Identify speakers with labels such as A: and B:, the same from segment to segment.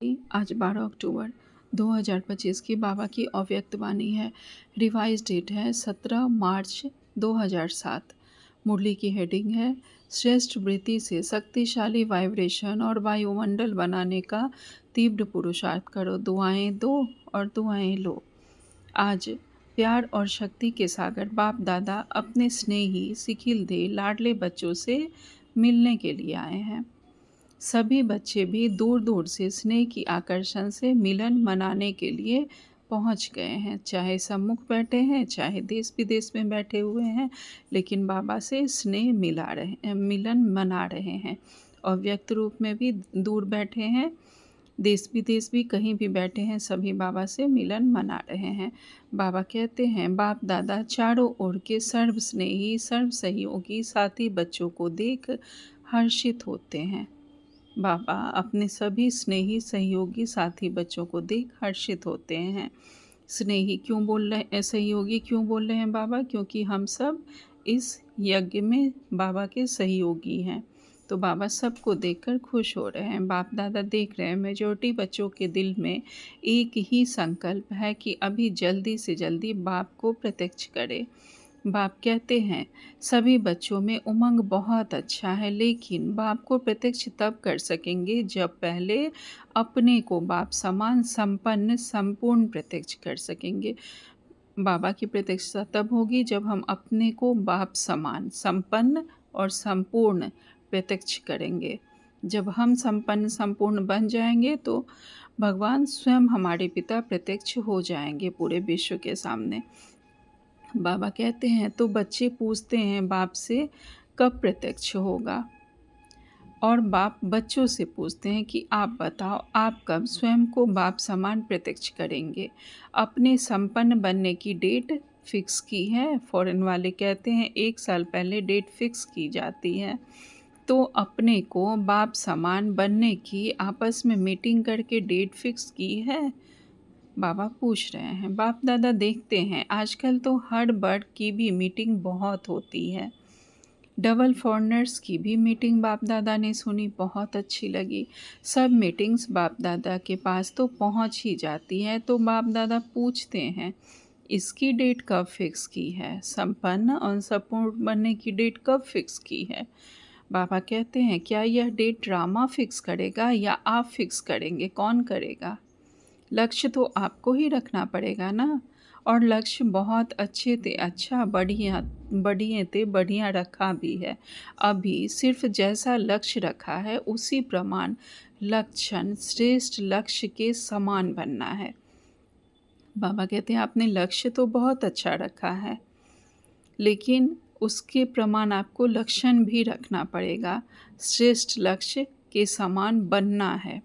A: आज 12 अक्टूबर 2025 की बाबा की अव्यक्त वाणी है। रिवाइज डेट है 17 मार्च 2007। मुरली की हेडिंग है श्रेष्ठ वृत्ति से शक्तिशाली वाइब्रेशन और वायुमंडल बनाने का तीव्र पुरुषार्थ करो। दुआएं दो और दुआएं लो। आज प्यार और शक्ति के सागर बाप दादा अपने स्नेही सिखिलधे लाडले बच्चों से मिलने के लिए आए हैं। सभी बच्चे भी दूर दूर से स्नेह की आकर्षण से मिलन मनाने के लिए पहुंच गए हैं। चाहे सम्मुख बैठे हैं, चाहे देश विदेश में बैठे हुए हैं, लेकिन बाबा से स्नेह मिलन मना रहे हैं। और व्यक्त रूप में भी दूर बैठे हैं, देश विदेश भी कहीं भी बैठे हैं, सभी बाबा से मिलन मना रहे हैं। बाबा कहते हैं बाप दादा चारों ओर के सर्व स्नेही सर्व सहयोगी साथी बच्चों को देख हर्षित होते हैं। बाबा अपने सभी स्नेही सहयोगी साथी बच्चों को देख हर्षित होते हैं। स्नेही क्यों बोल रहे हैं, सहयोगी क्यों बोल रहे हैं बाबा? क्योंकि हम सब इस यज्ञ में बाबा के सहयोगी हैं। तो बाबा सबको देखकर खुश हो रहे हैं। बाप दादा देख रहे हैं मेजॉरिटी बच्चों के दिल में एक ही संकल्प है कि अभी जल्दी से जल्दी बाप को प्रत्यक्ष करें। बाप कहते हैं सभी बच्चों में उमंग बहुत अच्छा है, लेकिन बाप को प्रत्यक्ष तब कर सकेंगे जब पहले अपने को बाप समान संपन्न संपूर्ण प्रत्यक्ष कर सकेंगे। बाबा की प्रत्यक्षता तब होगी जब हम अपने को बाप समान संपन्न और संपूर्ण प्रत्यक्ष करेंगे। जब हम संपन्न संपूर्ण बन जाएंगे तो भगवान स्वयं हमारे पिता प्रत्यक्ष हो जाएंगे पूरे विश्व के सामने। बाबा कहते हैं तो बच्चे पूछते हैं बाप से कब प्रत्यक्ष होगा, और बाप बच्चों से पूछते हैं कि आप बताओ आप कब स्वयं को बाप समान प्रत्यक्ष करेंगे। अपने संपन्न बनने की डेट फिक्स की है। फॉरेन वाले कहते हैं 1 साल पहले डेट फिक्स की जाती है। तो अपने को बाप समान बनने की आपस में मीटिंग करके डेट फिक्स की है। बाबा पूछ रहे हैं। बाप दादा देखते हैं आजकल तो हर बर्ड की भी मीटिंग बहुत होती है। डबल फॉरनर्स की भी मीटिंग बाप दादा ने सुनी, बहुत अच्छी लगी। सब मीटिंग्स बाप दादा के पास तो पहुंच ही जाती है। तो बाप दादा पूछते हैं इसकी डेट कब फिक्स की है, संपन्न और संपूर्ण बनने की डेट कब फिक्स की है। बाबा कहते हैं क्या यह डेट ड्रामा फिक्स करेगा या आप फिक्स करेंगे, कौन करेगा? लक्ष्य तो आपको ही रखना पड़ेगा ना। और लक्ष्य बहुत अच्छे थे, अच्छा बढ़िया रखा भी है। अभी सिर्फ जैसा लक्ष्य रखा है उसी प्रमाण लक्षण श्रेष्ठ लक्ष्य के समान बनना है। बाबा कहते हैं आपने लक्ष्य तो बहुत अच्छा रखा है, लेकिन उसके प्रमाण आपको लक्षण भी रखना पड़ेगा। श्रेष्ठ लक्ष्य के समान बनना है।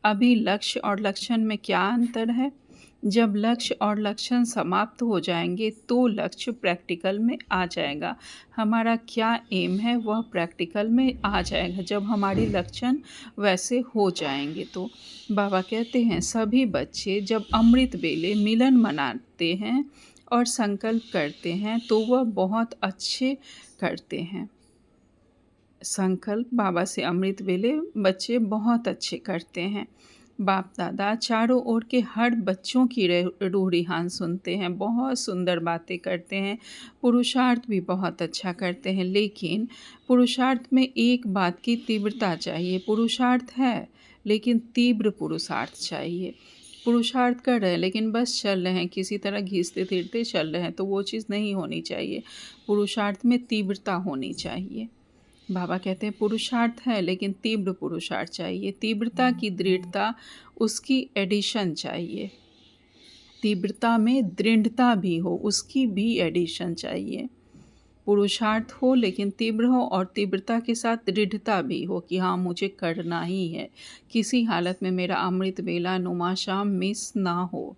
A: अभी लक्ष्य और लक्षण में क्या अंतर है? जब लक्ष्य और लक्षण समाप्त हो जाएंगे तो लक्ष्य प्रैक्टिकल में आ जाएगा। हमारा क्या एम है वह प्रैक्टिकल में आ जाएगा जब हमारे लक्षण वैसे हो जाएंगे। तो बाबा कहते हैं सभी बच्चे जब अमृत वेले मिलन मनाते हैं और संकल्प करते हैं तो वह बहुत अच्छे करते हैं। संकल्प बाबा से अमृत वेले बच्चे बहुत अच्छे करते हैं। बाप दादा चारों ओर के हर बच्चों की रूह रिहान सुनते हैं, बहुत सुंदर बातें करते हैं, पुरुषार्थ भी बहुत अच्छा करते हैं। लेकिन पुरुषार्थ में एक बात की तीव्रता चाहिए। पुरुषार्थ है लेकिन तीव्र पुरुषार्थ चाहिए। पुरुषार्थ कर रहे हैं लेकिन बस चल रहे हैं, किसी तरह घिसते फिरते चल रहे हैं, तो वो चीज़ नहीं होनी चाहिए। पुरुषार्थ में तीव्रता होनी चाहिए। बाबा कहते हैं पुरुषार्थ है लेकिन तीव्र पुरुषार्थ चाहिए। तीव्रता की दृढ़ता, उसकी एडिशन चाहिए। तीव्रता में दृढ़ता भी हो, उसकी भी एडिशन चाहिए। पुरुषार्थ हो लेकिन तीव्र हो, और तीव्रता के साथ दृढ़ता भी हो कि हाँ मुझे करना ही है, किसी हालत में मेरा अमृत वेला नुमा शाम मिस ना हो।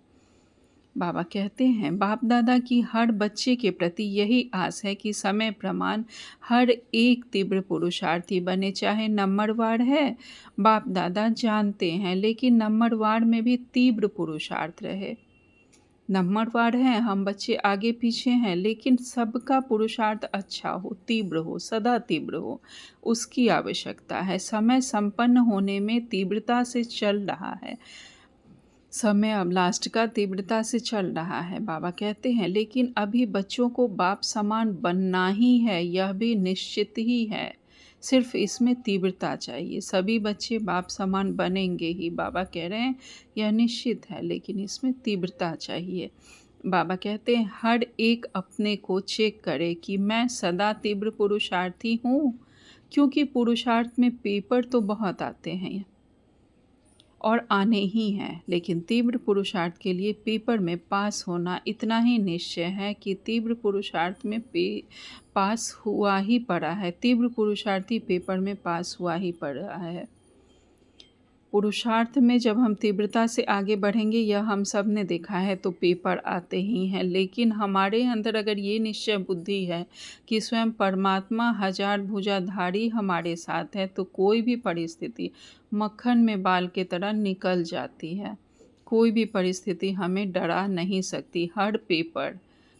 A: बाबा कहते हैं बाप दादा की हर बच्चे के प्रति यही आस है कि समय प्रमाण हर एक तीव्र पुरुषार्थी बने, चाहे नंबरवार है बाप दादा जानते हैं, लेकिन नंबरवार में भी तीव्र पुरुषार्थ रहे। नंबरवार हैं, हम बच्चे आगे पीछे हैं, लेकिन सबका पुरुषार्थ अच्छा हो, तीव्र हो, सदा तीव्र हो, उसकी आवश्यकता है। समय संपन्न होने में तीव्रता से चल रहा है, समय अब लास्ट का तीव्रता से चल रहा है। बाबा कहते हैं लेकिन अभी बच्चों को बाप समान बनना ही है, यह भी निश्चित ही है, सिर्फ इसमें तीव्रता चाहिए। सभी बच्चे बाप समान बनेंगे ही, बाबा कह रहे हैं यह निश्चित है, लेकिन इसमें तीव्रता चाहिए। बाबा कहते हैं हर एक अपने को चेक करे कि मैं सदा तीव्र पुरुषार्थी हूँ, क्योंकि पुरुषार्थ में पेपर तो बहुत आते हैं और आने ही हैं, लेकिन तीव्र पुरुषार्थ के लिए पेपर में पास होना इतना ही निश्चय है कि तीव्र पुरुषार्थ में पास हुआ ही पड़ा है। तीव्र पुरुषार्थी पेपर में पास हुआ ही पड़ा है। पुरुषार्थ में जब हम तीव्रता से आगे बढ़ेंगे, यह हम सब ने देखा है, तो पेपर आते ही हैं। लेकिन हमारे अंदर अगर ये निश्चय बुद्धि है कि स्वयं परमात्मा हजार भुजाधारी हमारे साथ है, तो कोई भी परिस्थिति मक्खन में बाल के तरह निकल जाती है। कोई भी परिस्थिति हमें डरा नहीं सकती।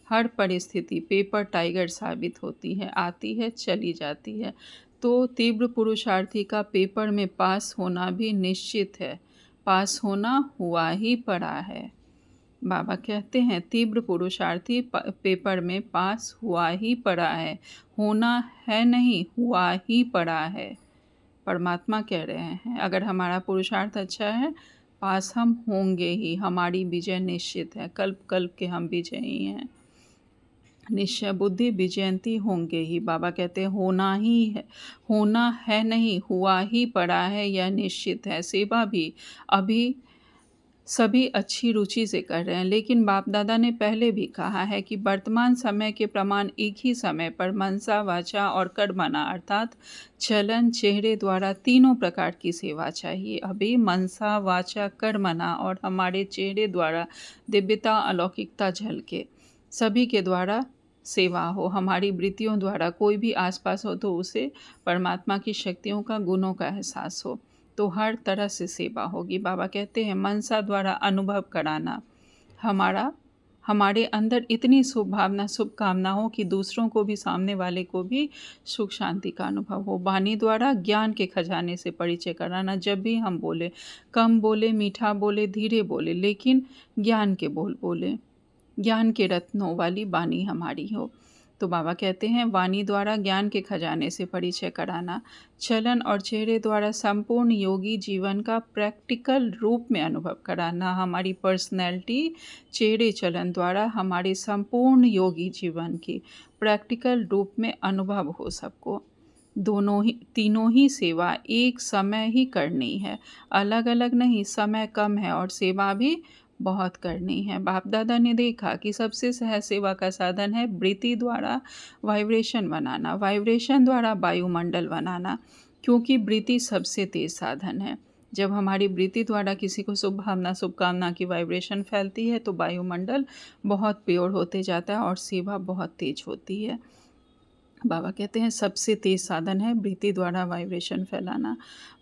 A: हर परिस्थिति पेपर टाइगर साबित होती है, आती है, चली जाती है। तो तीव्र पुरुषार्थी का पेपर में पास होना भी निश्चित है, पास होना हुआ ही पड़ा है। बाबा कहते हैं तीव्र पुरुषार्थी पेपर में पास हुआ ही पड़ा है, होना है नहीं, हुआ ही पड़ा है। परमात्मा कह रहे हैं अगर हमारा पुरुषार्थ अच्छा है, पास हम होंगे ही, हमारी विजय निश्चित है। कल्प कल्प के हम विजयी हैं, निश्चय बुद्धि विजयंती होंगे ही। बाबा कहते हैं होना है नहीं, हुआ ही पड़ा है, यह निश्चित है। सेवा भी अभी सभी अच्छी रुचि से कर रहे हैं, लेकिन बाप दादा ने पहले भी कहा है कि वर्तमान समय के प्रमाण एक ही समय पर मनसा, वाचा और कर्मणा अर्थात चलन, चेहरे द्वारा तीनों प्रकार की सेवा चाहिए। अभी मनसा, वाचा, कर्मणा और हमारे चेहरे द्वारा दिव्यता, अलौकिकता झलके, सभी के द्वारा सेवा हो। हमारी वृत्तियों द्वारा कोई भी आसपास हो तो उसे परमात्मा की शक्तियों का, गुणों का एहसास हो, तो हर तरह से सेवा होगी। बाबा कहते हैं मनसा द्वारा अनुभव कराना, हमारे अंदर इतनी शुभ भावना, शुभकामना हो कि दूसरों को भी, सामने वाले को भी सुख शांति का अनुभव हो। वाणी द्वारा ज्ञान के खजाने से परिचय कराना, जब भी हम बोले, कम बोले, मीठा बोले, धीरे बोले, लेकिन ज्ञान के बोल बोले, ज्ञान के रत्नों वाली वाणी हमारी हो। तो बाबा कहते हैं वाणी द्वारा ज्ञान के खजाने से परिचय कराना, चलन और चेहरे द्वारा संपूर्ण योगी जीवन का प्रैक्टिकल रूप में अनुभव कराना। हमारी पर्सनैलिटी चेहरे चलन द्वारा हमारे संपूर्ण योगी जीवन की प्रैक्टिकल रूप में अनुभव हो सबको। तीनों ही सेवा एक समय ही करनी है, अलग अलग नहीं। समय कम है और सेवा भी बहुत करनी है। बाप दादा ने देखा कि सबसे सहज सेवा का साधन है वृत्ति द्वारा वाइब्रेशन बनाना, वाइब्रेशन द्वारा वायुमंडल बनाना, क्योंकि वृत्ति सबसे तेज साधन है। जब हमारी वृत्ति द्वारा किसी को शुभ भावना, शुभकामना की वाइब्रेशन फैलती है तो वायुमंडल बहुत प्योर होते जाता है और सेवा बहुत तेज होती है। बाबा कहते हैं सबसे तेज साधन है वृत्ति द्वारा वाइब्रेशन फैलाना।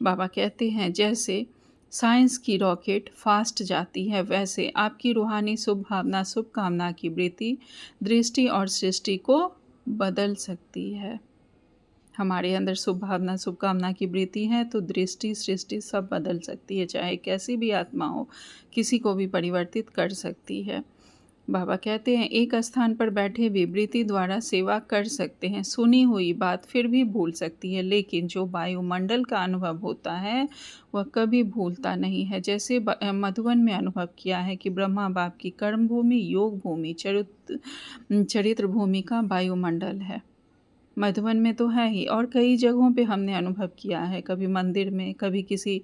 A: बाबा कहते हैं जैसे साइंस की रॉकेट फास्ट जाती है, वैसे आपकी रूहानी शुभ भावना, शुभकामना की वृत्ति दृष्टि और सृष्टि को बदल सकती है। हमारे अंदर शुभ भावना, शुभकामना की वृत्ति है तो दृष्टि, सृष्टि सब बदल सकती है, चाहे कैसी भी आत्मा हो, किसी को भी परिवर्तित कर सकती है। बाबा कहते हैं एक स्थान पर बैठे भी वृत्ति द्वारा सेवा कर सकते हैं। सुनी हुई बात फिर भी भूल सकती है, लेकिन जो वायुमंडल का अनुभव होता है वह कभी भूलता नहीं है। जैसे मधुबन में अनुभव किया है कि ब्रह्मा बाप की कर्म भूमि, योग भूमि, चरित्र भूमि का वायुमंडल है। मधुबन में तो है ही, और कई जगहों पे हमने अनुभव किया है, कभी मंदिर में, कभी किसी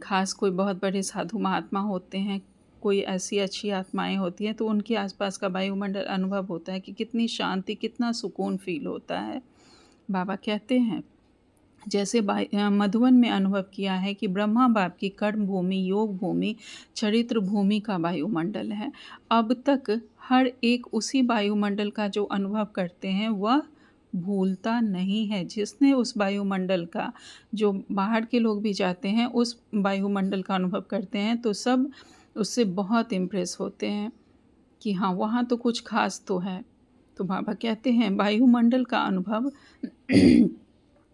A: खास कोई बहुत बड़े साधु महात्मा होते हैं, कोई ऐसी अच्छी आत्माएं होती हैं, तो उनके आसपास का वायुमंडल अनुभव होता है कि कितनी शांति, कितना सुकून फील होता है। बाबा कहते हैं जैसे मधुबन में अनुभव किया है कि ब्रह्मा बाप की कर्म भूमि, योग भूमि, चरित्र भूमि का वायुमंडल है। अब तक हर एक उसी वायुमंडल का जो अनुभव करते हैं वह भूलता नहीं है। जिसने उस वायुमंडल का, जो बाहर के लोग भी जाते हैं उस वायुमंडल का अनुभव करते हैं तो सब उससे बहुत इम्प्रेस होते हैं। कि हाँ, वहाँ तो कुछ ख़ास तो है। तो बाबा कहते हैं वायुमंडल का अनुभव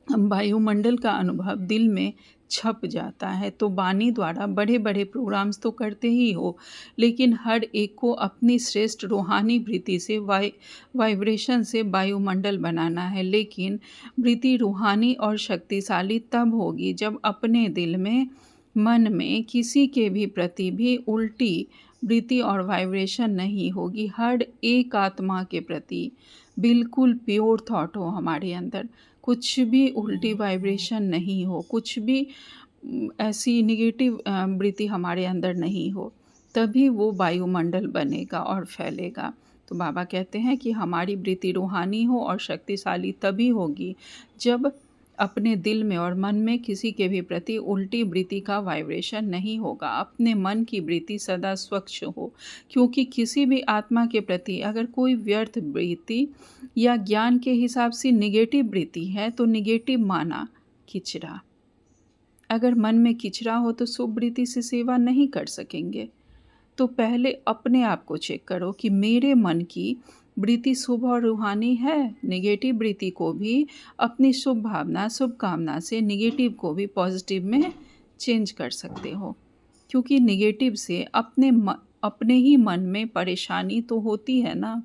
A: वायुमंडल का अनुभव दिल में छप जाता है। तो वाणी द्वारा बड़े-बड़े प्रोग्राम्स तो करते ही हो, लेकिन हर एक को अपनी श्रेष्ठ रूहानी वृत्ति से वाइब्रेशन से वायुमंडल बनाना है। लेकिन वृत्ति रूहानी और शक्तिशाली तब होगी जब अपने दिल में, मन में किसी के भी प्रति भी उल्टी वृत्ति और वाइब्रेशन नहीं होगी। हर एक आत्मा के प्रति बिल्कुल प्योर थॉट हो हमारे अंदर, कुछ भी उल्टी वाइब्रेशन नहीं हो, कुछ भी ऐसी नेगेटिव वृत्ति हमारे अंदर नहीं हो, तभी वो वायुमंडल बनेगा और फैलेगा। तो बाबा कहते हैं कि हमारी वृत्ति रूहानी हो और शक्तिशाली तभी होगी जब अपने दिल में और मन में किसी के भी प्रति उल्टी वृत्ति का वाइब्रेशन नहीं होगा। अपने मन की वृत्ति सदा स्वच्छ हो, क्योंकि किसी भी आत्मा के प्रति अगर कोई व्यर्थ वृत्ति या ज्ञान के हिसाब से निगेटिव वृत्ति है तो निगेटिव माना किचरा। अगर मन में किचरा हो तो शुभ वृत्ति से सेवा नहीं कर सकेंगे। तो पहले अपने आप को चेक करो कि मेरे मन की वृत्ति शुभ और रूहानी है। नेगेटिव वृत्ति को भी अपनी शुभ भावना, शुभ कामना से नेगेटिव को भी पॉजिटिव में चेंज कर सकते हो, क्योंकि नेगेटिव से अपने ही मन में परेशानी तो होती है ना।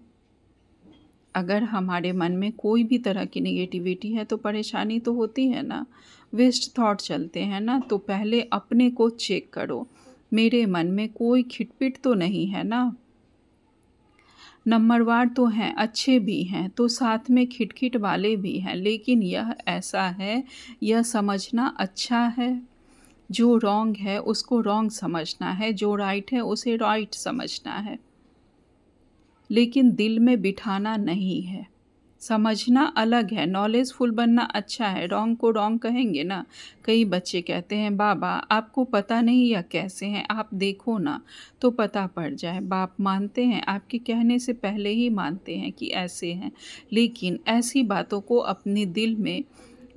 A: अगर हमारे मन में कोई भी तरह की नेगेटिविटी है तो परेशानी तो होती है ना, वेस्ट थॉट चलते हैं ना। तो पहले अपने को चेक करो, मेरे मन में कोई खिटपिट तो नहीं है ना। नंबरवार तो हैं, अच्छे भी हैं, तो साथ में खिटखिट वाले भी हैं, लेकिन यह ऐसा है, यह समझना अच्छा है। जो रॉन्ग है उसको रॉन्ग समझना है, जो राइट है उसे राइट समझना है, लेकिन दिल में बिठाना नहीं है। समझना अलग है, नॉलेजफुल बनना अच्छा है, रॉन्ग को रॉन्ग कहेंगे ना। कई बच्चे कहते हैं बाबा आपको पता नहीं या कैसे हैं, आप देखो ना तो पता पड़ जाए। बाप मानते हैं, आपके कहने से पहले ही मानते हैं कि ऐसे हैं, लेकिन ऐसी बातों को अपने दिल में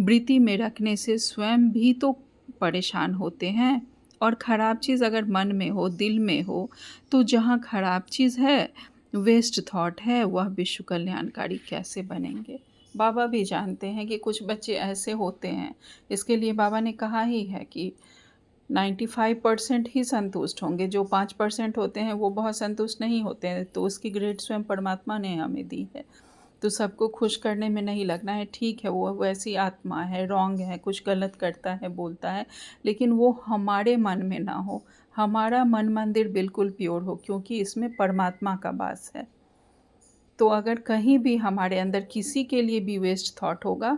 A: वृत्ति में रखने से स्वयं भी तो परेशान होते हैं। और ख़राब चीज़ अगर मन में हो, दिल में हो, तो जहाँ ख़राब चीज़ है, वेस्ट थॉट है, वह विश्व कल्याणकारी कैसे बनेंगे। बाबा भी जानते हैं कि कुछ बच्चे ऐसे होते हैं, इसके लिए बाबा ने कहा ही है कि 95% ही संतुष्ट होंगे, जो 5% होते हैं वो बहुत संतुष्ट नहीं होते हैं। तो उसकी ग्रेड स्वयं परमात्मा ने हमें दी है। तो सबको खुश करने में नहीं लगना है। ठीक है, वो वैसी आत्मा है, रॉन्ग है, कुछ गलत करता है, बोलता है, लेकिन वो हमारे मन में ना हो। हमारा मन मंदिर बिल्कुल प्योर हो, क्योंकि इसमें परमात्मा का वास है। तो अगर कहीं भी हमारे अंदर किसी के लिए भी वेस्ट थॉट होगा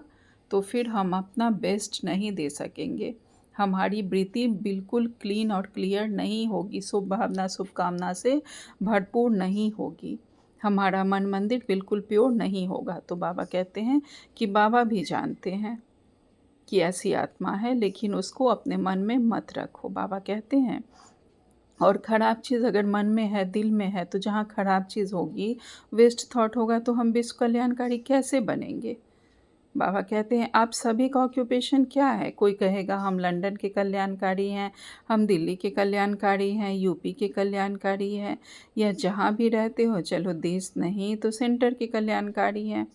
A: तो फिर हम अपना बेस्ट नहीं दे सकेंगे। हमारी वृत्ति बिल्कुल क्लीन और क्लियर नहीं होगी, शुभ भावना, शुभ कामना से भरपूर नहीं होगी, हमारा मन मंदिर बिल्कुल प्योर नहीं होगा। तो बाबा कहते हैं कि बाबा भी जानते हैं कि ऐसी आत्मा है, लेकिन उसको अपने मन में मत रखो, बाबा कहते हैं। और ख़राब चीज़ अगर मन में है, दिल में है, तो जहाँ ख़राब चीज़ होगी, वेस्ट थॉट होगा, तो हम विश्व कल्याणकारी कैसे बनेंगे। बाबा कहते हैं आप सभी का ऑक्यूपेशन क्या है। कोई कहेगा हम लंदन के कल्याणकारी हैं, हम दिल्ली के कल्याणकारी हैं, यूपी के कल्याणकारी हैं, या जहाँ भी रहते हो, चलो देश नहीं तो सेंटर के कल्याणकारी हैं।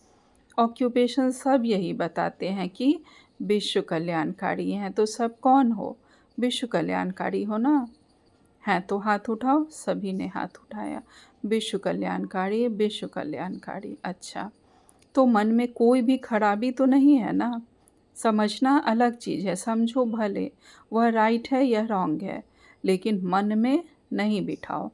A: ऑक्यूपेशन सब यही बताते हैं कि विश्व कल्याणकारी हैं। तो सब कौन हो, विश्व कल्याणकारी हो ना। हैं तो हाथ उठाओ। सभी ने हाथ उठाया। विश्व कल्याणकारी, विश्व कल्याणकारी। अच्छा, तो मन में कोई भी खराबी तो नहीं है ना। समझना अलग चीज़ है, समझो भले वह राइट है या रॉन्ग है, लेकिन मन में नहीं बिठाओ।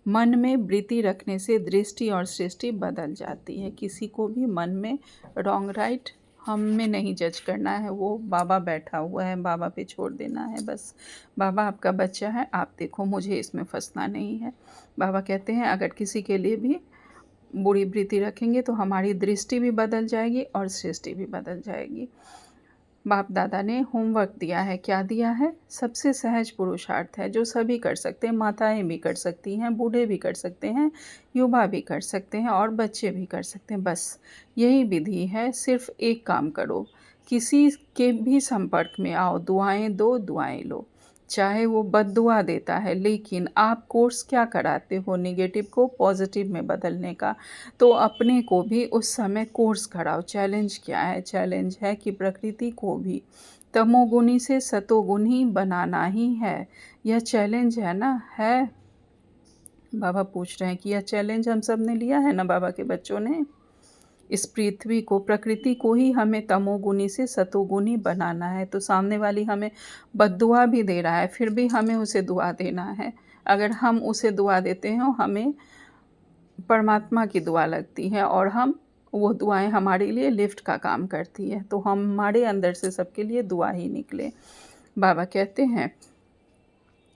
A: मन में वृत्ति रखने से दृष्टि और सृष्टि बदल जाती है। किसी को भी मन में रॉन्ग राइट हम में नहीं जज करना है, वो बाबा बैठा हुआ है, बाबा पे छोड़ देना है बस। बाबा आपका बच्चा है, आप देखो, मुझे इसमें फंसना नहीं है। बाबा कहते हैं अगर किसी के लिए भी बुरी वृत्ति रखेंगे तो हमारी दृष्टि भी बदल जाएगी और सृष्टि भी बदल जाएगी। बाप दादा ने होमवर्क दिया है, क्या दिया है? सबसे सहज पुरुषार्थ है जो सभी कर सकते हैं। माताएं भी कर सकती हैं, बूढ़े भी कर सकते हैं, युवा भी कर सकते हैं और बच्चे भी कर सकते हैं। बस यही विधि है। सिर्फ एक काम करो, किसी के भी संपर्क में आओ, दुआएं दो, दुआएं लो। चाहे वो बद्दुआ देता है, लेकिन आप कोर्स क्या कराते हो नेगेटिव को पॉजिटिव में बदलने का। तो अपने को भी उस समय कोर्स कराओ। चैलेंज क्या है? चैलेंज है कि प्रकृति को भी तमोगुणी से सतोगुणी बनाना ही है। यह चैलेंज है ना? है। बाबा पूछ रहे हैं कि यह चैलेंज हम सब ने लिया है ना, बाबा के बच्चों ने। इस पृथ्वी को, प्रकृति को ही हमें तमोगुणी से सतोगुणी बनाना है। तो सामने वाली हमें बद्दुआ भी दे रहा है, फिर भी हमें उसे दुआ देना है। अगर हम उसे दुआ देते हैं, हमें परमात्मा की दुआ लगती है और हम वो दुआएं हमारे लिए लिफ्ट का काम करती है। तो हमारे अंदर से सबके लिए दुआ ही निकले। बाबा कहते हैं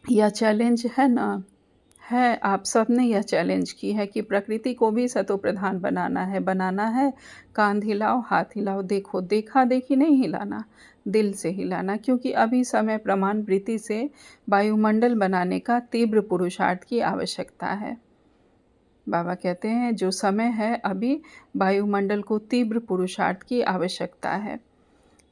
A: यह चैलेंज है ना, है। आप सब ने यह चैलेंज की है कि प्रकृति को भी सतो प्रधान बनाना है। कांध हिलाओ, हाथ हिलाओ, देखो, देखा देखी नहीं हिलाना, दिल से हिलाना। क्योंकि अभी समय प्रमाण वृत्ति से वायुमंडल बनाने का तीव्र पुरुषार्थ की आवश्यकता है। बाबा कहते हैं जो समय है अभी वायुमंडल को तीव्र पुरुषार्थ की आवश्यकता है।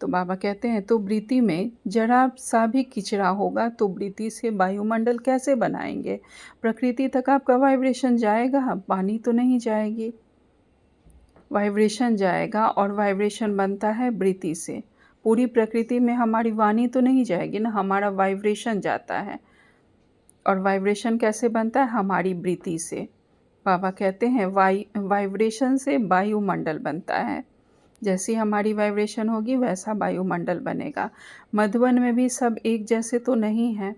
A: तो बाबा कहते हैं तो वृत्ति में जरा सा भी किचरा होगा तो वृत्ति से वायुमंडल कैसे बनाएंगे? प्रकृति तक आपका वाइब्रेशन जाएगा, पानी तो नहीं जाएगी। वाइब्रेशन जाएगा और वाइब्रेशन बनता है वृत्ति से। पूरी प्रकृति में हमारी वाणी तो नहीं जाएगी ना, हमारा वाइब्रेशन जाता है। और वाइब्रेशन कैसे बनता है? हमारी वृत्ति से। बाबा कहते हैं वाइब्रेशन से वायुमंडल बनता है। जैसी हमारी वाइब्रेशन होगी वैसा वायुमंडल बनेगा। मधुबन में भी सब एक जैसे तो नहीं हैं,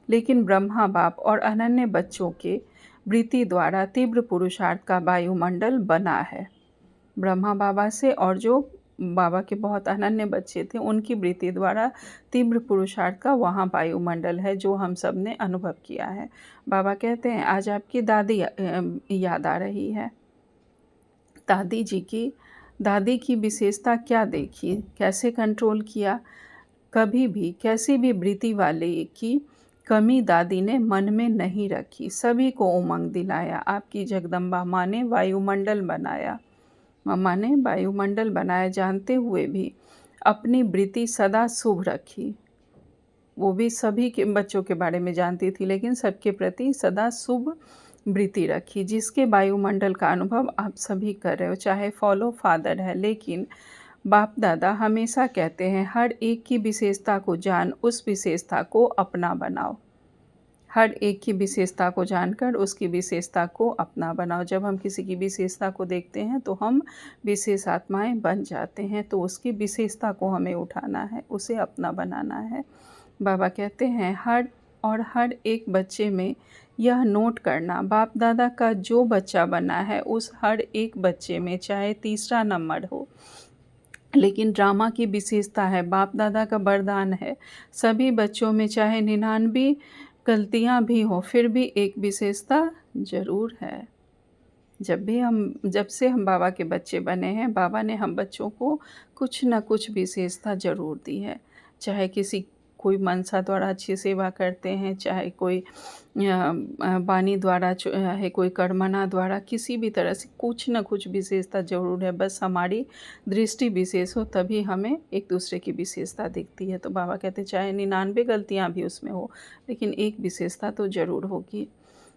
A: लेकिन ब्रह्मा बाप और अनन्य बच्चों के वृत्ति द्वारा तीव्र पुरुषार्थ का वायुमंडल बना है। ब्रह्मा बाबा से और जो बाबा के बहुत अनन्य बच्चे थे उनकी वृत्ति द्वारा तीव्र पुरुषार्थ का वहाँ वायुमंडल है जो हम सब ने अनुभव किया है। बाबा कहते हैं आज आपकी दादी याद आ रही है। दादी की विशेषता क्या देखी, कैसे कंट्रोल किया। कभी भी कैसी भी वृत्ति वाले की कमी दादी ने मन में नहीं रखी, सभी को उमंग दिलाया। आपकी जगदम्बा माँ ने वायुमंडल बनाया, मम्मा ने वायुमंडल बनाया, जानते हुए भी अपनी वृत्ति सदा शुभ रखी। वो भी सभी के बच्चों के बारे में जानती थी, लेकिन सबके प्रति सदा शुभ वृत्ति रखी, जिसके वायुमंडल का अनुभव आप सभी कर रहे हो। चाहे फॉलो फादर है, लेकिन बाप दादा हमेशा कहते हैं हर एक की विशेषता को जान, उस विशेषता को अपना बनाओ। हर एक की विशेषता को जानकर उसकी विशेषता को अपना बनाओ। जब हम किसी की विशेषता को देखते हैं तो हम विशेष आत्माएं बन जाते हैं। तो उसकी विशेषता को हमें उठाना है, उसे अपना बनाना है। बाबा कहते हैं हर एक बच्चे में यह नोट करना, बाप दादा का जो बच्चा बना है उस हर एक बच्चे में चाहे तीसरा नंबर हो, लेकिन ड्रामा की विशेषता है, बाप दादा का वरदान है। सभी बच्चों में चाहे 99 गलतियाँ भी हों, फिर भी एक विशेषता ज़रूर है। जब से हम बाबा के बच्चे बने हैं, बाबा ने हम बच्चों को कुछ न कुछ विशेषता ज़रूर दी है। चाहे कोई मनसा द्वारा अच्छी सेवा करते हैं, चाहे कोई वाणी द्वारा है, कोई कर्मणा द्वारा, किसी भी तरह से कुछ न कुछ विशेषता ज़रूर है। बस हमारी दृष्टि विशेष हो तभी हमें एक दूसरे की विशेषता दिखती है। तो बाबा कहते चाहे 99 गलतियाँ भी उसमें हो, लेकिन एक विशेषता तो ज़रूर होगी।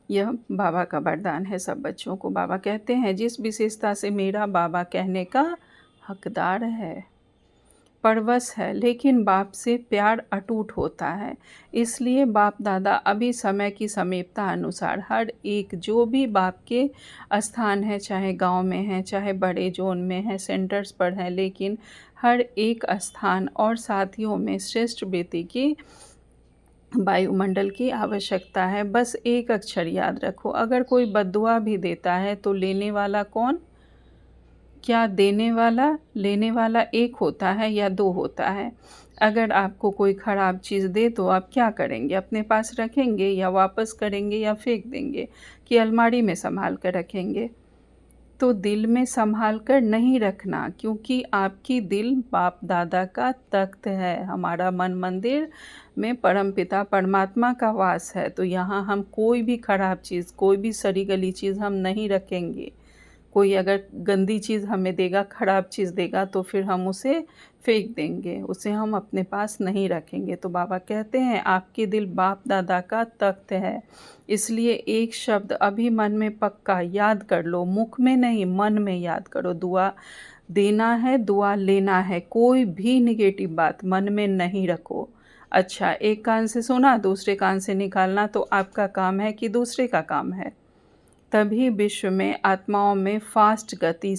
A: यह बाबा का वरदान है सब बच्चों को। बाबा कहते हैं जिस विशेषता से मेरा बाबा कहने का हकदार है, परवश है, लेकिन बाप से प्यार अटूट होता है। इसलिए बाप दादा अभी समय की समीपता अनुसार हर एक जो भी बाप के स्थान है, चाहे गांव में है, चाहे बड़े जोन में है, सेंटर्स पर है, लेकिन हर एक स्थान और साथियों में श्रेष्ठ वृत्ति की वायुमंडल की आवश्यकता है। बस एक अक्षर याद रखो, अगर कोई बद्दुआ भी देता है तो लेने वाला कौन? क्या लेने वाला एक होता है या दो होता है? अगर आपको कोई ख़राब चीज़ दे तो आप क्या करेंगे? अपने पास रखेंगे या वापस करेंगे या फेंक देंगे कि अलमारी में संभाल कर रखेंगे? तो दिल में संभाल कर नहीं रखना, क्योंकि आपकी दिल बाप दादा का तख्त है। हमारा मन मंदिर में परमपिता परमात्मा का वास है। तो यहाँ हम कोई भी ख़राब चीज़, कोई भी सड़ी गली चीज़ हम नहीं रखेंगे। कोई अगर गंदी चीज़ हमें देगा, ख़राब चीज़ देगा तो फिर हम उसे फेंक देंगे, उसे हम अपने पास नहीं रखेंगे। तो बाबा कहते हैं आपके दिल बाप दादा का तख्त है, इसलिए एक शब्द अभी मन में पक्का याद कर लो, मुख में नहीं मन में याद करो। दुआ देना है, दुआ लेना है, कोई भी नेगेटिव बात मन में नहीं रखो। अच्छा, एक कान से सुना दूसरे कान से निकालना तो आपका काम है कि दूसरे का काम है। तभी विश्व में आत्माओं में फास्ट गति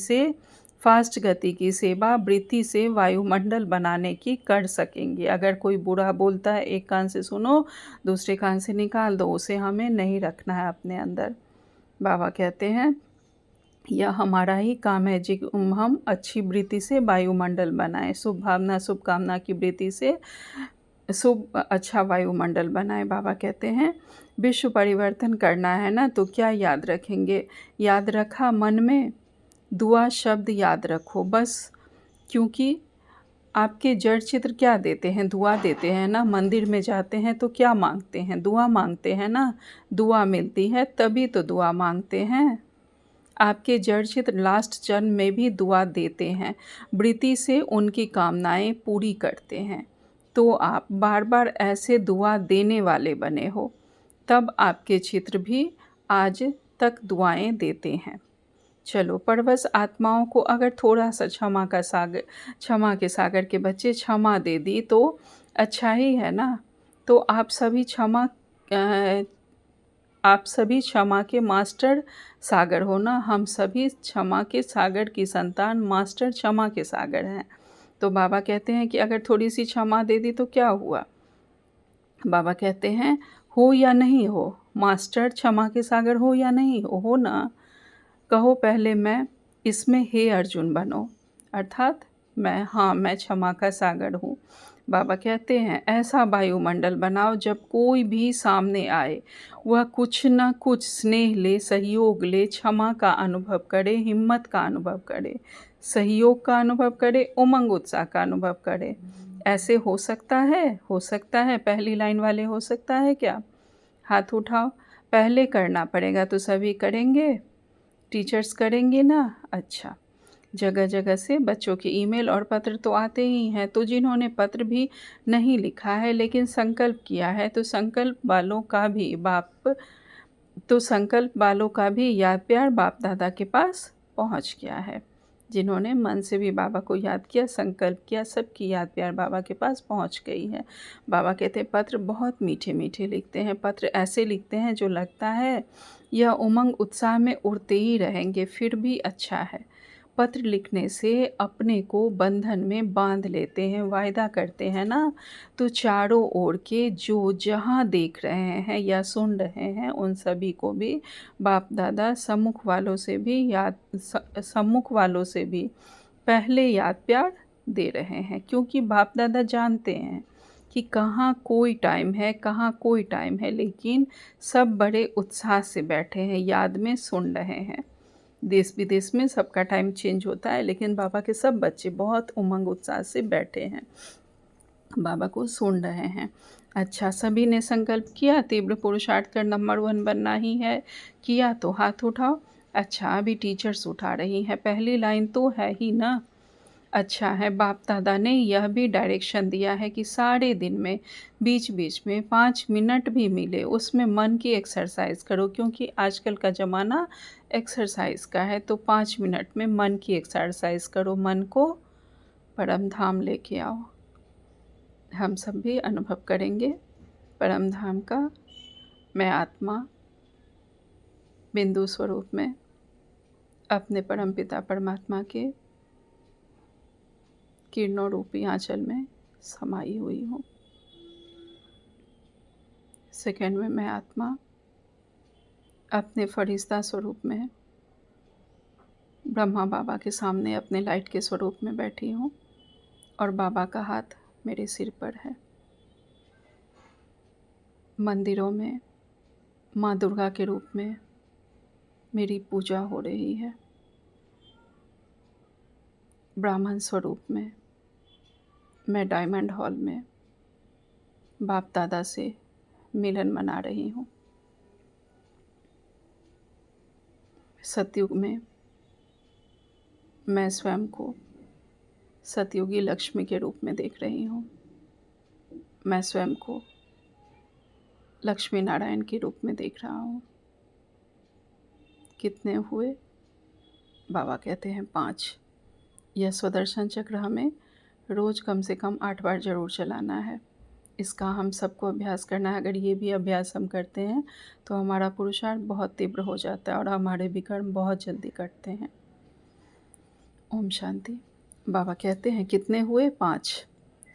A: की सेवा वृत्ति से वायुमंडल बनाने की कर सकेंगे। अगर कोई बुरा बोलता है एक कान से सुनो दूसरे कान से निकाल दो, उसे हमें नहीं रखना है अपने अंदर। बाबा कहते हैं यह हमारा ही काम है जी, हम अच्छी वृत्ति से वायुमंडल बनाएं, शुभ भावना शुभ कामना की वृत्ति से शुभ अच्छा वायुमंडल बनाएं। बाबा कहते हैं विश्व परिवर्तन करना है ना, तो क्या याद रखेंगे? याद रखा मन में दुआ शब्द याद रखो बस, क्योंकि आपके जड़ चित्र क्या देते हैं? दुआ देते हैं ना। मंदिर में जाते हैं तो क्या मांगते हैं? दुआ मांगते हैं ना। दुआ मिलती है तभी तो दुआ मांगते हैं। आपके जड़ चित्र लास्ट जन्म में भी दुआ देते हैं, वृत्ति से उनकी कामनाएं पूरी करते हैं। तो आप बार बार ऐसे दुआ देने वाले बने हो, तब आपके चित्र भी आज तक दुआएं देते हैं। चलो, परवश आत्माओं को अगर थोड़ा सा क्षमा के सागर के बच्चे क्षमा दे दी तो अच्छा ही है ना। तो आप सभी क्षमा के मास्टर सागर हो ना। हम सभी क्षमा के सागर की संतान, मास्टर क्षमा के सागर हैं। तो बाबा कहते हैं कि अगर थोड़ी सी क्षमा दे दी तो क्या हुआ? बाबा कहते हैं हो या नहीं हो, मास्टर क्षमा के सागर हो या नहीं हो ना। कहो पहले मैं इसमें हे अर्जुन बनो, अर्थात मैं क्षमा का सागर हूँ। बाबा कहते हैं ऐसा वायुमंडल बनाओ जब कोई भी सामने आए वह कुछ न कुछ स्नेह ले, सहयोग ले, क्षमा का अनुभव करे, हिम्मत का अनुभव करे, सहयोग का अनुभव करे, उमंग उत्साह का अनुभव करे। ऐसे हो सकता है? हो सकता है। पहली लाइन वाले हो सकता है क्या? हाथ उठाओ। पहले करना पड़ेगा तो सभी करेंगे, टीचर्स करेंगे ना। अच्छा, जगह जगह से बच्चों के ईमेल और पत्र तो आते ही हैं, तो जिन्होंने पत्र भी नहीं लिखा है लेकिन संकल्प किया है तो संकल्प वालों का भी याद प्यार बाप दादा के पास पहुंच गया है। जिन्होंने मन से भी बाबा को याद किया, संकल्प किया, सबकी याद प्यार बाबा के पास पहुंच गई है। बाबा कहते हैं पत्र बहुत मीठे मीठे लिखते हैं, पत्र ऐसे लिखते हैं जो लगता है यह उमंग उत्साह में उड़ते ही रहेंगे, फिर भी अच्छा है। पत्र लिखने से अपने को बंधन में बांध लेते हैं, वायदा करते हैं ना। तो चारों ओर के जो जहाँ देख रहे हैं या सुन रहे हैं उन सभी को भी बाप दादा सम्मुख वालों से भी पहले याद प्यार दे रहे हैं, क्योंकि बाप दादा जानते हैं कि कहाँ कोई टाइम है, लेकिन सब बड़े उत्साह से बैठे हैं, याद में सुन रहे हैं। देश विदेश में सबका टाइम चेंज होता है, लेकिन बाबा के सब बच्चे बहुत उमंग उत्साह से बैठे हैं, बाबा को सुन रहे हैं। अच्छा, सभी ने संकल्प किया तीव्र पुरुषार्थ कर नंबर 1 बनना ही है, किया तो हाथ उठाओ। अच्छा, अभी टीचर्स उठा रही हैं, पहली लाइन तो है ही ना। अच्छा है, बाप दादा ने यह भी डायरेक्शन दिया है कि सारे दिन में बीच बीच में 5 मिनट भी मिले उसमें मन की एक्सरसाइज करो, क्योंकि आजकल का ज़माना एक्सरसाइज का है। तो 5 मिनट में मन की एक्सरसाइज करो, मन को परम धाम लेके आओ। हम सब भी अनुभव करेंगे परम धाम का। मैं आत्मा बिंदु स्वरूप में अपने परम पिता परमात्मा के किरणों रूपी आंचल में समाई हुई हूँ। सेकंड में मैं आत्मा अपने फरिश्ता स्वरूप में ब्रह्मा बाबा के सामने अपने लाइट के स्वरूप में बैठी हूँ और बाबा का हाथ मेरे सिर पर है। मंदिरों में माँ दुर्गा के रूप में मेरी पूजा हो रही है। ब्राह्मण स्वरूप में मैं डायमंड हॉल में बाप दादा से मिलन मना रही हूँ। सतयुग में मैं स्वयं को सतयुगी लक्ष्मी के रूप में देख रही हूँ। मैं स्वयं को लक्ष्मी नारायण के रूप में देख रहा हूँ। कितने हुए? बाबा कहते हैं 5। यह स्वदर्शन चक्र हमें रोज़ कम से कम 8 बार ज़रूर चलाना है। इसका हम सबको अभ्यास करना है। अगर ये भी अभ्यास हम करते हैं तो हमारा पुरुषार्थ बहुत तीव्र हो जाता है और हमारे विकर्म बहुत जल्दी कटते हैं। ओम शांति। बाबा कहते हैं कितने हुए? 5।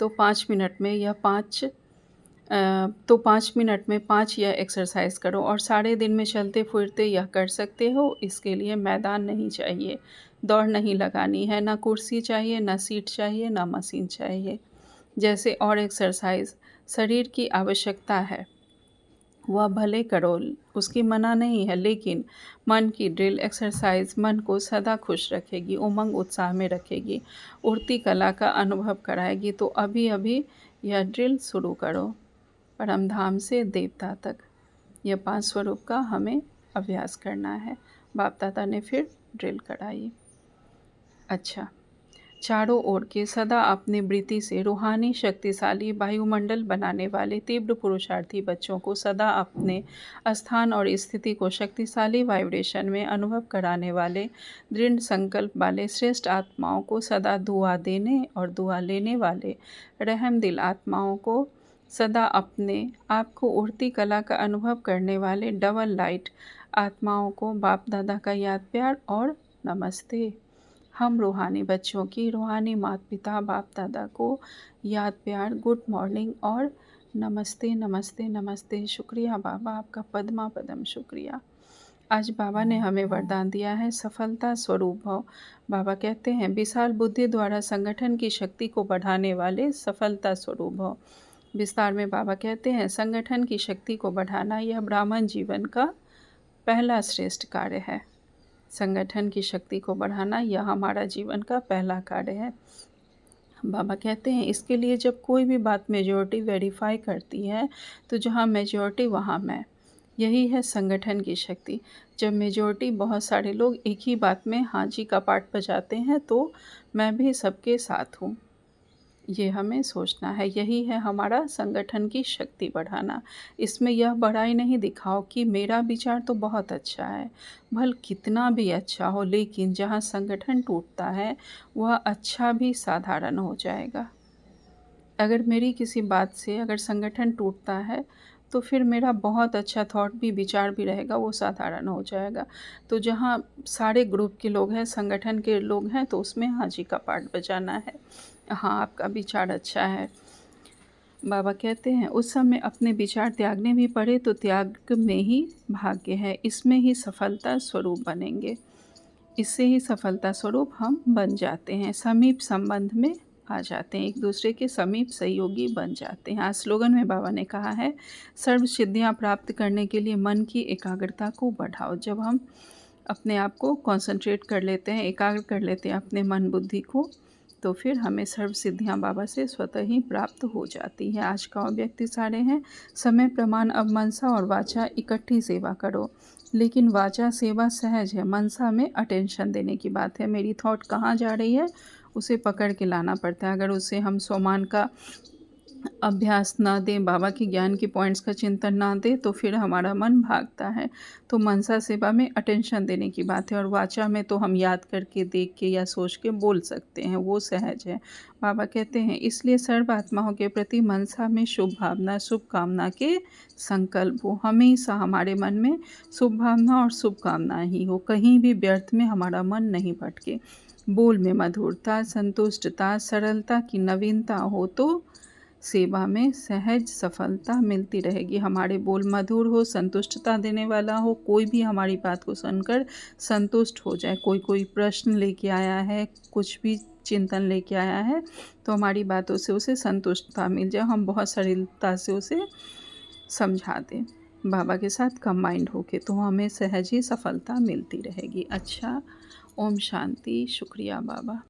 A: तो 5 मिनट में यह 5 मिनट में 5 यह एक्सरसाइज करो और सारे दिन में चलते फिरते यह कर सकते हो। इसके लिए मैदान नहीं चाहिए, दौड़ नहीं लगानी है, ना कुर्सी चाहिए, ना सीट चाहिए, ना मशीन चाहिए। जैसे और एक्सरसाइज शरीर की आवश्यकता है वह भले करो, उसकी मना नहीं है, लेकिन मन की ड्रिल एक्सरसाइज मन को सदा खुश रखेगी, उमंग उत्साह में रखेगी, उड़ती कला का अनुभव कराएगी। तो अभी अभी यह ड्रिल शुरू करो, परमधाम से देवता तक। यह 5 स्वरूप का हमें अभ्यास करना है। बाप दादा ने फिर ड्रिल कराई। अच्छा, चारों ओर के सदा अपनी वृत्ति से रूहानी शक्तिशाली वायुमंडल बनाने वाले तीव्र पुरुषार्थी बच्चों को सदा अपने स्थान और स्थिति को शक्तिशाली वाइब्रेशन में अनुभव कराने वाले दृढ़ संकल्प वाले श्रेष्ठ आत्माओं को सदा दुआ देने और दुआ लेने वाले रहमदिल आत्माओं को सदा अपने आप को उड़ती कला का अनुभव करने वाले डबल लाइट आत्माओं को बाप दादा का याद प्यार और नमस्ते। हम रूहानी बच्चों की रूहानी माता पिता बाप दादा को याद प्यार गुड मॉर्निंग और नमस्ते नमस्ते नमस्ते। शुक्रिया बाबा, आपका पद्मा पदम शुक्रिया। आज बाबा ने हमें वरदान दिया है सफलता स्वरूप भव। बाबा कहते हैं विशाल बुद्धि द्वारा संगठन की शक्ति को बढ़ाने वाले सफलता स्वरूप भव। विस्तार में बाबा कहते हैं संगठन की शक्ति को बढ़ाना यह ब्राह्मण जीवन का पहला श्रेष्ठ कार्य है। संगठन की शक्ति को बढ़ाना यह हमारा जीवन का पहला कार्य है। बाबा कहते हैं इसके लिए जब कोई भी बात मेजॉरिटी वेरीफाई करती है तो जहाँ मेजॉरिटी वहाँ मैं, यही है संगठन की शक्ति। जब मेजॉरिटी बहुत सारे लोग एक ही बात में हाँ जी का पार्ट बजाते हैं तो मैं भी सबके साथ हूँ, ये हमें सोचना है। यही है हमारा संगठन की शक्ति बढ़ाना। इसमें यह बड़ाई नहीं दिखाओ कि मेरा विचार तो बहुत अच्छा है, भल कितना भी अच्छा हो, लेकिन जहाँ संगठन टूटता है वह अच्छा भी साधारण हो जाएगा। अगर मेरी किसी बात से अगर संगठन टूटता है तो फिर मेरा बहुत अच्छा थॉट भी विचार भी रहेगा, वो साधारण हो जाएगा। तो जहाँ सारे ग्रुप के लोग हैं, संगठन के लोग हैं, तो उसमें हाँ जी का पार्ट बजाना है। हाँ, आपका विचार अच्छा है। बाबा कहते हैं उस समय अपने विचार त्यागने भी पड़े तो त्याग में ही भाग्य है, इसमें ही सफलता स्वरूप बनेंगे, इससे ही सफलता स्वरूप हम बन जाते हैं, समीप संबंध में आ जाते हैं, एक दूसरे के समीप सहयोगी बन जाते हैं। आज स्लोगन में बाबा ने कहा है सर्व सिद्धियाँ प्राप्त करने के लिए मन की एकाग्रता को बढ़ाओ। जब हम अपने आप को कंसंट्रेट कर लेते हैं, एकाग्र कर लेते हैं अपने मन बुद्धि को, तो फिर हमें सर्व सिद्धियाँ बाबा से स्वतः ही प्राप्त हो जाती है। आज का व्यक्ति सारे हैं समय प्रमाण अब मनसा और वाचा इकट्ठी सेवा करो, लेकिन वाचा सेवा सहज है, मनसा में अटेंशन देने की बात है। मेरी थॉट कहाँ जा रही है उसे पकड़ के लाना पड़ता है। अगर उसे हम सोमान का अभ्यास ना दें, बाबा के ज्ञान के पॉइंट्स का चिंतन ना दें, तो फिर हमारा मन भागता है। तो मनसा सेवा में अटेंशन देने की बात है, और वाचा में तो हम याद करके देख के या सोच के बोल सकते हैं, वो सहज है। बाबा कहते हैं इसलिए सर्व आत्माओं के प्रति मनसा में शुभ भावना शुभ कामना के संकल्प हो। हमेशा हमारे मन में शुभ भावना और शुभ कामना ही हो, कहीं भी व्यर्थ में हमारा मन नहीं भटके। बोल में मधुरता संतुष्टता सरलता की नवीनता हो तो सेवा में सहज सफलता मिलती रहेगी। हमारे बोल मधुर हो, संतुष्टता देने वाला हो, कोई भी हमारी बात को सुनकर संतुष्ट हो जाए। कोई प्रश्न लेके आया है, कुछ भी चिंतन लेके आया है, तो हमारी बातों से उसे संतुष्टता मिल जाए, हम बहुत सरलता से उसे समझा दें बाबा के साथ कंबाइंड होके, तो हमें सहज ही सफलता मिलती रहेगी। अच्छा, ओम शांति। शुक्रिया बाबा।